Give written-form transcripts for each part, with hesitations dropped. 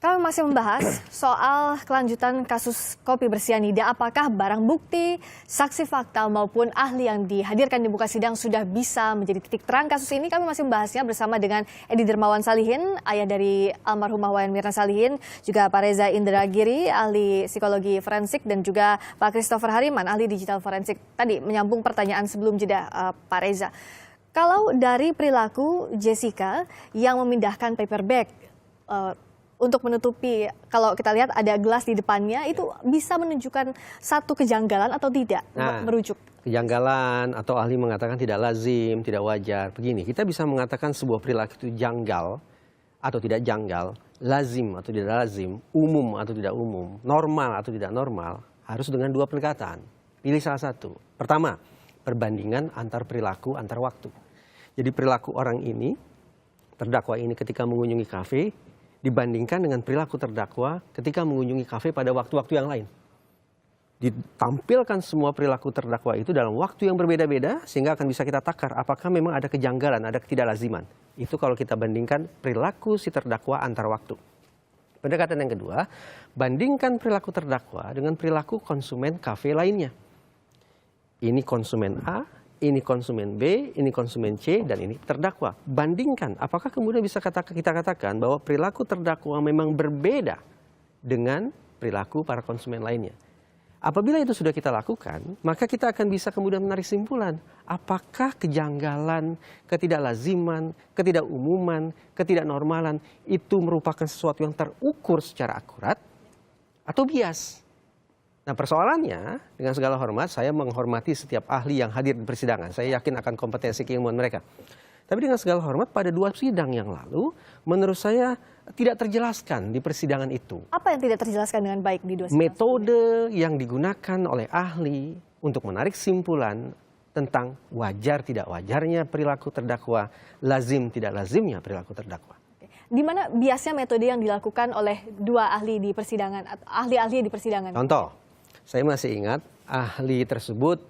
Kami masih membahas soal kelanjutan kasus kopi bersianida. Apakah barang bukti, saksi fakta maupun ahli yang dihadirkan di muka sidang sudah bisa menjadi titik terang kasus ini? Kami masih membahasnya bersama dengan Edi Dermawan Salihin, ayah dari almarhumah Wayan Mirna Salihin, juga Pak Reza Indragiri, ahli psikologi forensik, dan juga Pak Christopher Hariman, ahli digital forensik. Tadi menyambung pertanyaan sebelum jeda, Pak Reza. Kalau dari perilaku Jessica yang memindahkan paper bag untuk menutupi, kalau kita lihat ada gelas di depannya, itu bisa menunjukkan satu kejanggalan atau tidak? Merujuk kejanggalan atau ahli mengatakan tidak lazim, tidak wajar. Begini, kita bisa mengatakan sebuah perilaku itu janggal atau tidak janggal, lazim atau tidak lazim, umum atau tidak umum, normal atau tidak normal, harus dengan dua pendekatan. Pilih salah satu. Pertama, perbandingan antar perilaku, antar waktu. Jadi perilaku orang ini, terdakwa ini ketika mengunjungi kafe, dibandingkan dengan perilaku terdakwa ketika mengunjungi kafe pada waktu-waktu yang lain. Ditampilkan semua perilaku terdakwa itu dalam waktu yang berbeda-beda, sehingga akan bisa kita takar apakah memang ada kejanggalan, ada ketidaklaziman. Itu kalau kita bandingkan perilaku si terdakwa antar waktu. Pendekatan yang kedua, bandingkan perilaku terdakwa dengan perilaku konsumen kafe lainnya. Ini konsumen A, ini konsumen B, ini konsumen C, dan ini terdakwa. Bandingkan, apakah kemudian bisa kita katakan bahwa perilaku terdakwa memang berbeda dengan perilaku para konsumen lainnya. Apabila itu sudah kita lakukan, maka kita akan bisa kemudian menarik simpulan. Apakah kejanggalan, ketidaklaziman, ketidakumuman, ketidaknormalan itu merupakan sesuatu yang terukur secara akurat atau bias? Nah, persoalannya, dengan segala hormat, saya menghormati setiap ahli yang hadir di persidangan. Saya yakin akan kompetensi keilmuan mereka. Tapi dengan segala hormat, pada dua sidang yang lalu, menurut saya tidak terjelaskan di persidangan itu. Apa yang tidak terjelaskan dengan baik di dua sidang? Metode yang digunakan oleh ahli untuk menarik simpulan tentang wajar tidak wajarnya perilaku terdakwa, lazim tidak lazimnya perilaku terdakwa. Di mana biasnya metode yang dilakukan oleh dua ahli di persidangan, atau ahli-ahli di persidangan? Contoh. Saya masih ingat ahli tersebut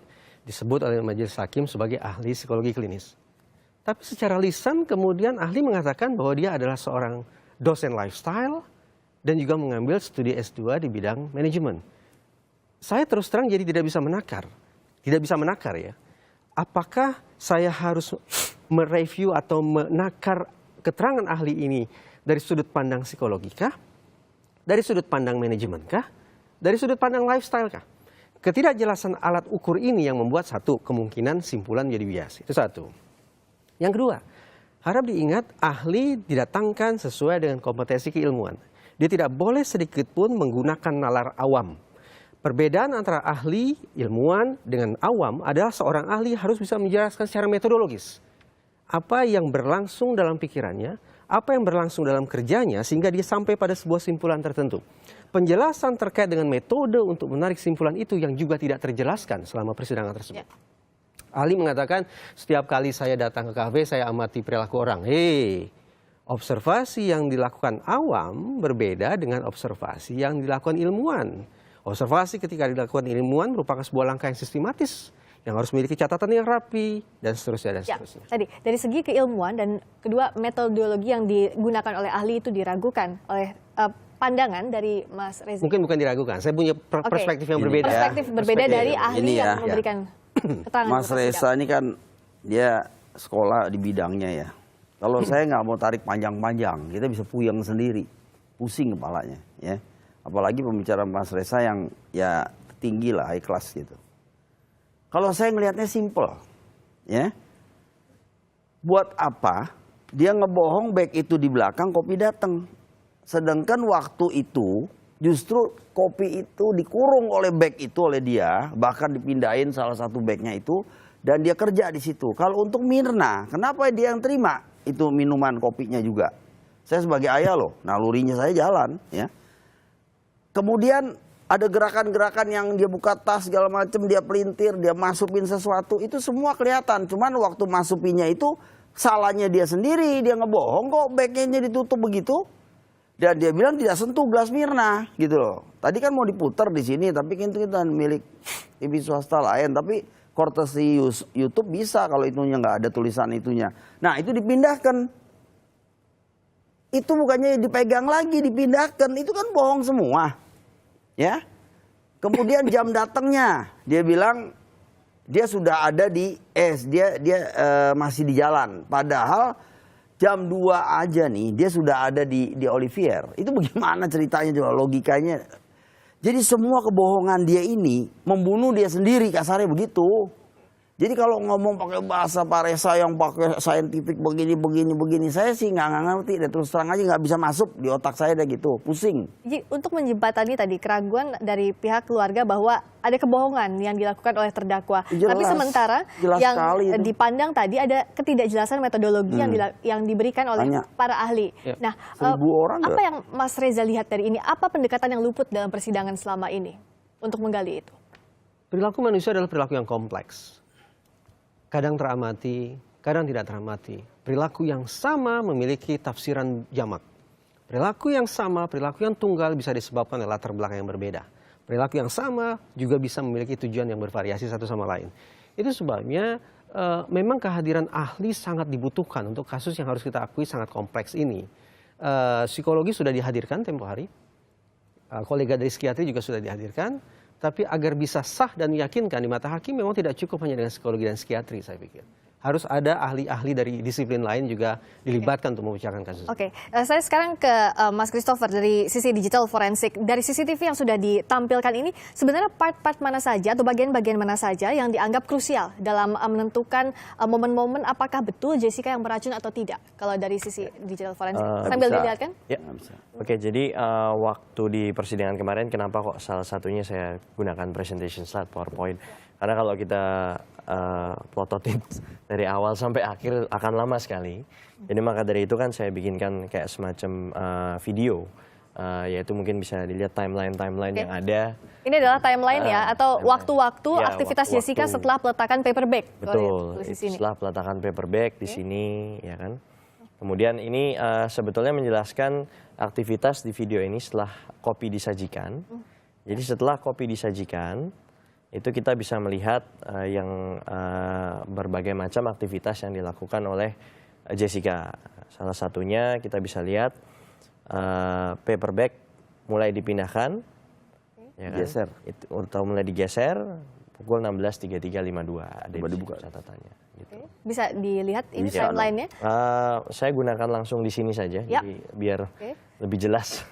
disebut oleh majelis hakim sebagai ahli psikologi klinis. Tapi secara lisan kemudian ahli mengatakan bahwa dia adalah seorang dosen lifestyle dan juga mengambil studi S2 di bidang manajemen. Saya terus terang jadi tidak bisa menakar ya. Apakah saya harus mereview atau menakar keterangan ahli ini dari sudut pandang psikologi kah? Dari sudut pandang manajemen kah? Dari sudut pandang lifestyle kah? Ketidakjelasan alat ukur ini yang membuat satu kemungkinan simpulan menjadi bias. Itu satu. Yang kedua, harap diingat ahli didatangkan sesuai dengan kompetensi keilmuan. Dia tidak boleh sedikit pun menggunakan nalar awam. Perbedaan antara ahli ilmuwan dengan awam adalah seorang ahli harus bisa menjelaskan secara metodologis apa yang berlangsung dalam pikirannya, apa yang berlangsung dalam kerjanya sehingga dia sampai pada sebuah simpulan tertentu. Penjelasan terkait dengan metode untuk menarik simpulan itu yang juga tidak terjelaskan selama persidangan tersebut. Ahli mengatakan setiap kali saya datang ke kafe saya amati perilaku orang. Observasi yang dilakukan awam berbeda dengan observasi yang dilakukan ilmuwan. Observasi ketika dilakukan ilmuwan merupakan sebuah langkah yang sistematis yang harus memiliki catatan yang rapi dan seterusnya dan seterusnya. Tadi dari segi keilmuan dan kedua metodologi yang digunakan oleh ahli itu diragukan oleh pandangan dari Mas Reza. Mungkin bukan diragukan, saya punya perspektif yang berbeda. Perspektif berbeda dari ahli yang memberikan keterangan. Mas Reza ini kan dia sekolah di bidangnya ya. Kalau saya nggak mau tarik panjang-panjang, kita bisa puyeng sendiri, pusing kepalanya ya. Apalagi pembicaraan Mas Reza yang ya tinggi lah, high class gitu. Kalau saya ngelihatnya simple, ya. Buat apa dia ngebohong bag itu di belakang, kopi datang. Sedangkan waktu itu justru kopi itu dikurung oleh bag itu oleh dia, bahkan dipindahin salah satu bagnya itu, dan dia kerja di situ. Kalau untuk Mirna, kenapa dia yang terima itu minuman kopinya juga? Saya sebagai ayah loh, nalurinya saya jalan, ya. Kemudian ada gerakan-gerakan yang dia buka tas segala macam, dia pelintir, dia masukin sesuatu, itu semua kelihatan. Cuman waktu masukinnya itu salahnya dia sendiri, dia ngebohong kok bagnya ditutup begitu. Dan dia bilang tidak sentuh gelas Mirna gitu loh. Tadi kan mau diputar di sini, tapi itu kita milik TV swasta lain. Tapi courtesy YouTube bisa kalau itunya nggak ada tulisan itunya. Nah itu dipindahkan. itu bukannya dipegang lagi, dipindahkan, itu kan bohong semua, ya. Kemudian jam datangnya, dia bilang dia sudah ada di dia masih di jalan. Padahal jam 2 aja nih dia sudah ada di Olivier. Itu bagaimana ceritanya juga logikanya. Jadi semua kebohongan dia ini membunuh dia sendiri, kasarnya begitu. Jadi kalau ngomong pakai bahasa Pak Resa yang pakai saintifik begini, saya sih nggak ngerti. Dan terus terang aja nggak bisa masuk di otak saya deh gitu, pusing. Jadi untuk menjembatani tadi keraguan dari pihak keluarga bahwa ada kebohongan yang dilakukan oleh terdakwa. Jelas, tapi sementara jelas yang dipandang tadi ada ketidakjelasan metodologi yang diberikan oleh para ahli. Ya. Nah, 1000 orang apa yang Mas Reza lihat dari ini? Apa pendekatan yang luput dalam persidangan selama ini untuk menggali itu? Perilaku manusia adalah perilaku yang kompleks. Kadang teramati, kadang tidak teramati. Perilaku yang sama memiliki tafsiran jamak. Perilaku yang sama, perilaku yang tunggal bisa disebabkan oleh latar belakang yang berbeda. Perilaku yang sama juga bisa memiliki tujuan yang bervariasi satu sama lain. Itu sebabnya memang kehadiran ahli sangat dibutuhkan untuk kasus yang harus kita akui sangat kompleks ini. Psikologi sudah dihadirkan tempo hari. Kolega dari psikiatri juga sudah dihadirkan. Tapi agar bisa sah dan meyakinkan di mata hakim memang tidak cukup hanya dengan psikologi dan psikiatri, saya pikir. Harus ada ahli-ahli dari disiplin lain juga dilibatkan untuk membicarakan kasus. Oke, saya sekarang ke Mas Christopher dari sisi digital forensik. Dari CCTV yang sudah ditampilkan ini, sebenarnya part-part mana saja atau bagian-bagian mana saja yang dianggap krusial dalam menentukan momen-momen apakah betul Jessica yang beracun atau tidak? Kalau dari sisi digital forensik, sambil dilihatkan? Ya, oke, jadi waktu di persidangan kemarin, kenapa kok salah satunya saya gunakan presentation slide PowerPoint? Karena kalau kita prototip dari awal sampai akhir akan lama sekali. Jadi maka dari itu kan saya bikinkan kayak semacam video, yaitu mungkin bisa dilihat timeline yang ada. Ini adalah timeline ya, atau waktu-waktu Ya, aktivitas waktu-waktu. Jessica setelah peletakan paper bag. Betul, setelah peletakan paper bag di sini, ya kan. Kemudian ini sebetulnya menjelaskan aktivitas di video ini setelah kopi disajikan. Jadi setelah kopi disajikan, itu kita bisa melihat yang berbagai macam aktivitas yang dilakukan oleh Jessica. Salah satunya kita bisa lihat paper bag mulai dipindahkan, ya kan? Geser. Atau mulai digeser pukul 16.33.52 ada di dibuka catatannya. Gitu. Bisa dilihat ini Bisa, timeline-nya? Saya gunakan langsung di sini saja, Ya. jadi biar lebih jelas.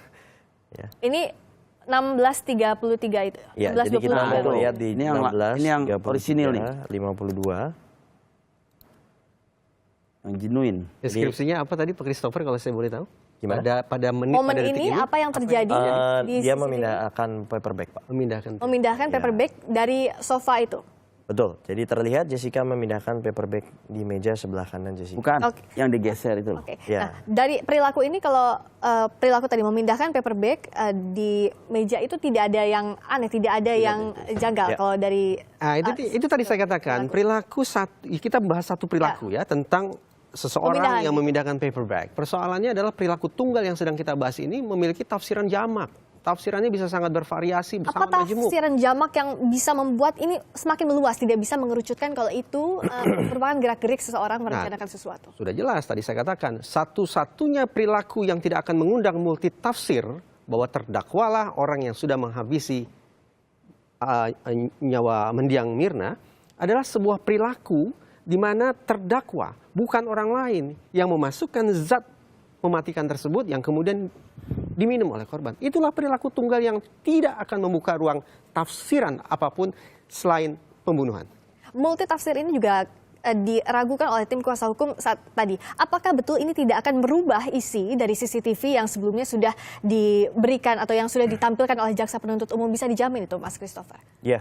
Ya. Ini 16.33 itu. Ya, jadi kita 16.23. mau lihat di Ini yang orisinil nih. 52. Yang genuine. Deskripsinya apa tadi Pak Christopher kalau saya boleh tahu? Gimana? Pada menit, Momen pada detik ini apa yang terjadi di Dia CCTV? memindahkan paper bag, Pak. Memindahkan paper bag dari sofa itu. Betul. Jadi terlihat Jessica memindahkan paper bag di meja sebelah kanan Jessica. Bukan, Oke. yang digeser itu loh. Oke. Ya. Nah, dari perilaku ini kalau perilaku tadi memindahkan paper bag di meja itu tidak ada yang aneh, tidak ada yang janggal Ya. kalau dari Itu tadi saya katakan perilaku kita bahas satu perilaku ya tentang seseorang Pemindahan. yang memindahkan paper bag. Persoalannya adalah perilaku tunggal yang sedang kita bahas ini memiliki tafsiran jamak. Tafsirannya bisa sangat bervariasi, apa sangat majemuk. tafsiran jamak yang bisa membuat ini semakin meluas, tidak bisa mengerucutkan kalau itu merupakan gerak-gerik seseorang merencanakan sesuatu. Sudah jelas tadi saya katakan, satu-satunya perilaku yang tidak akan mengundang multi tafsir bahwa terdakwalah orang yang sudah menghabisi nyawa mendiang Mirna adalah sebuah perilaku di mana terdakwa bukan orang lain yang memasukkan zat mematikan tersebut yang kemudian diminum oleh korban. Itulah perilaku tunggal yang tidak akan membuka ruang tafsiran apapun selain pembunuhan. Multi tafsir ini juga diragukan oleh tim kuasa hukum saat tadi. Apakah betul ini tidak akan merubah isi dari CCTV yang sebelumnya sudah diberikan atau yang sudah ditampilkan oleh jaksa penuntut umum? Bisa dijamin itu, Mas Christopher? Ya,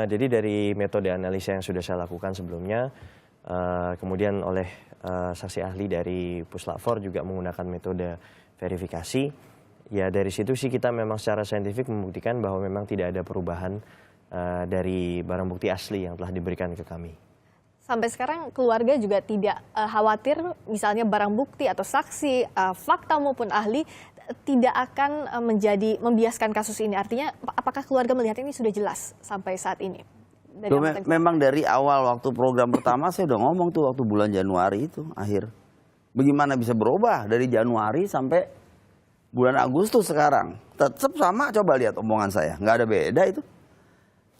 jadi dari metode analisa yang sudah saya lakukan sebelumnya, kemudian oleh saksi ahli dari Puslap 4 juga menggunakan metode verifikasi. Ya dari situ sih kita memang secara saintifik membuktikan bahwa memang tidak ada perubahan dari barang bukti asli yang telah diberikan ke kami. Sampai sekarang keluarga juga tidak khawatir misalnya barang bukti atau saksi, fakta maupun ahli tidak akan membiaskan kasus ini. Artinya apakah keluarga melihat ini sudah jelas sampai saat ini? Memang dari awal waktu program pertama saya udah ngomong tuh waktu bulan Januari itu akhir. Bagaimana bisa berubah dari Januari sampai bulan Agustus sekarang? Tetap sama, coba lihat omongan saya. Nggak ada beda itu.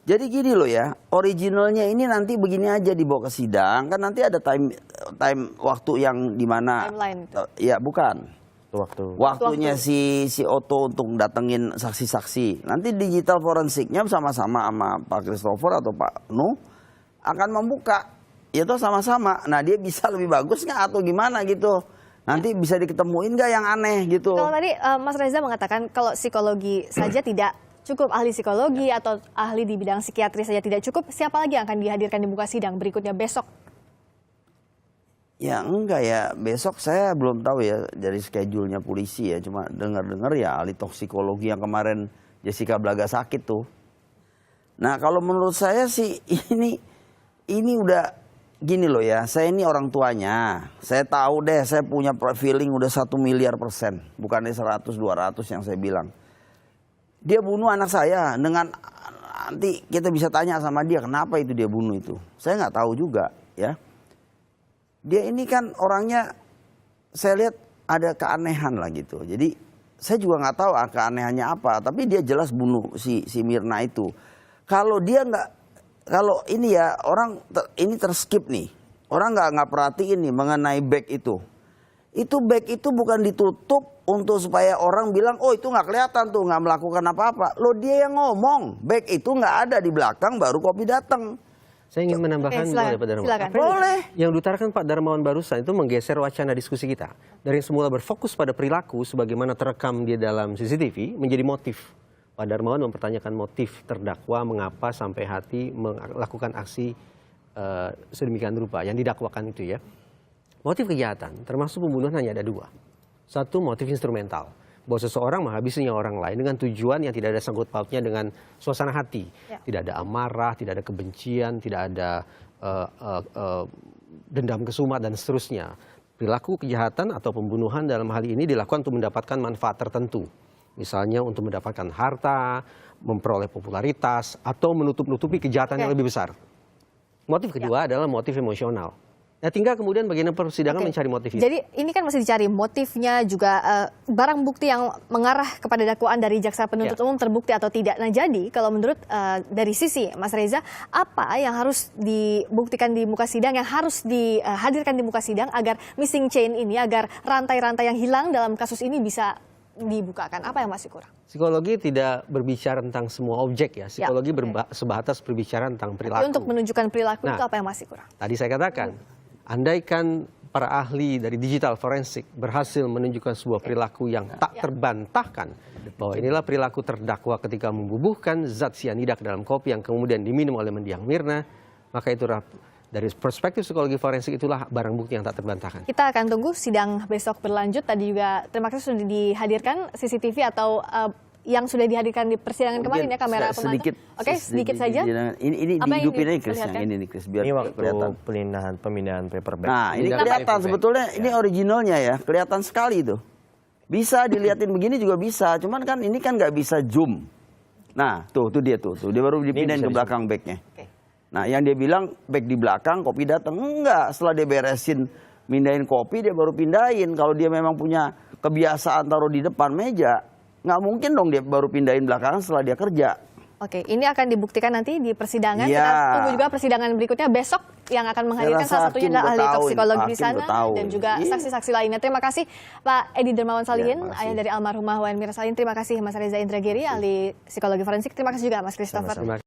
Jadi gini loh ya, originalnya ini nanti begini aja dibawa ke sidang, kan nanti ada time waktu yang dimana, Timeline. ya bukan, waktunya si Otto untuk datengin saksi-saksi. Nanti digital forensiknya sama-sama sama Pak Christopher atau Pak Nu akan membuka, itu sama-sama. Nah dia bisa lebih bagus nggak atau gimana gitu? Nanti bisa diketemuin nggak yang aneh gitu? Kalau tadi Mas Reza mengatakan kalau psikologi saja tidak cukup, ahli psikologi atau ahli di bidang psikiatri saja tidak cukup, siapa lagi yang akan dihadirkan di muka sidang berikutnya besok? Ya enggak ya, besok saya belum tahu ya dari schedule-nya polisi ya, cuma dengar-dengar ya ahli toksikologi yang kemarin Jessica Blaga sakit tuh. Nah kalau menurut saya sih ini udah gini loh ya, saya ini orang tuanya, saya tahu deh, saya punya feeling udah 1 miliar %, bukannya 100-200 yang saya bilang. Dia bunuh anak saya dengan, nanti kita bisa tanya sama dia kenapa itu dia bunuh itu. Saya nggak tahu juga ya. Dia ini kan orangnya saya lihat ada keanehan lah gitu. Jadi saya juga nggak tahu keanehannya apa. Tapi dia jelas bunuh si Mirna itu. Kalau dia nggak, kalau ini ya orang ini terskip nih. Orang nggak perhatiin nih mengenai bag itu. Itu bag itu bukan ditutup untuk supaya orang bilang, oh itu nggak kelihatan tuh, nggak melakukan apa-apa. Loh dia yang ngomong, bag itu nggak ada di belakang baru kopi datang. Saya ingin menambahkan boleh Pak Darmawan. Silakan. Boleh. Yang diutarakan Pak Darmawan barusan itu menggeser wacana diskusi kita. Dari yang semula berfokus pada perilaku sebagaimana terekam di dalam CCTV menjadi motif. Pak Darmawan mempertanyakan motif terdakwa mengapa sampai hati melakukan aksi sedemikian rupa yang didakwakan itu ya. Motif kejahatan termasuk pembunuhan hanya ada 2. Satu, motif instrumental, bahwa seseorang menghabisi nyawa orang lain dengan tujuan yang tidak ada sangkut pautnya dengan suasana hati. Ya. Tidak ada amarah, tidak ada kebencian, tidak ada dendam kesumat dan seterusnya. Perilaku kejahatan atau pembunuhan dalam hal ini dilakukan untuk mendapatkan manfaat tertentu. Misalnya untuk mendapatkan harta, memperoleh popularitas, atau menutup-nutupi kejahatan yang lebih besar. Motif kedua adalah motif emosional. Nah tinggal kemudian bagian persidangan mencari motif itu. Jadi ini kan masih dicari motifnya juga barang bukti yang mengarah kepada dakwaan dari jaksa penuntut umum terbukti atau tidak. Nah jadi kalau menurut dari sisi Mas Reza, apa yang harus dibuktikan di muka sidang, yang harus dihadirkan di muka sidang agar missing chain ini, agar rantai-rantai yang hilang dalam kasus ini bisa dibukakan? Apa yang masih kurang? Psikologi tidak berbicara tentang semua objek ya. Psikologi sebatas berbicara tentang perilaku. Tapi untuk menunjukkan perilaku itu apa yang masih kurang? Tadi saya katakan, andaikan para ahli dari digital forensik berhasil menunjukkan sebuah perilaku yang tak terbantahkan, bahwa inilah perilaku terdakwa ketika membubuhkan zat sianida ke dalam kopi yang kemudian diminum oleh mendiang Mirna, maka itu dari perspektif psikologi forensik itulah barang bukti yang tak terbantahkan. Kita akan tunggu sidang besok berlanjut. Tadi juga terima kasih sudah dihadirkan CCTV atau yang sudah dihadirkan di persidangan kemarin ya, kamera pemantau. Oke, sedikit saja. Ini dihidupin aja Chris yang ini nih Chris, biar ini waktu kelihatan. pemindahan paper bag. Nah ini kelihatan sebetulnya ini originalnya ya, kelihatan sekali itu. Bisa dilihatin begini juga bisa, cuman kan ini kan nggak bisa zoom. Nah tuh dia baru dipindahin ke belakang bagnya. Nah yang dia bilang bag di belakang, kopi datang, enggak. Setelah dia beresin mindahin kopi dia baru pindahin. Kalau dia memang punya kebiasaan taruh di depan meja, nggak mungkin dong dia baru pindahin belakangan setelah dia kerja. Oke, ini akan dibuktikan nanti di persidangan. Kita tunggu juga persidangan berikutnya besok yang akan menghadirkan salah satunya adalah ahli toksikologi di sana dan juga saksi-saksi lainnya. Terima kasih Pak Edi Dermawan Salihin, ayah dari almarhumah Wayan Mirna Salihin. Terima kasih Mas Reza Indragiri, ahli psikologi forensik. Terima kasih juga Mas Christopher.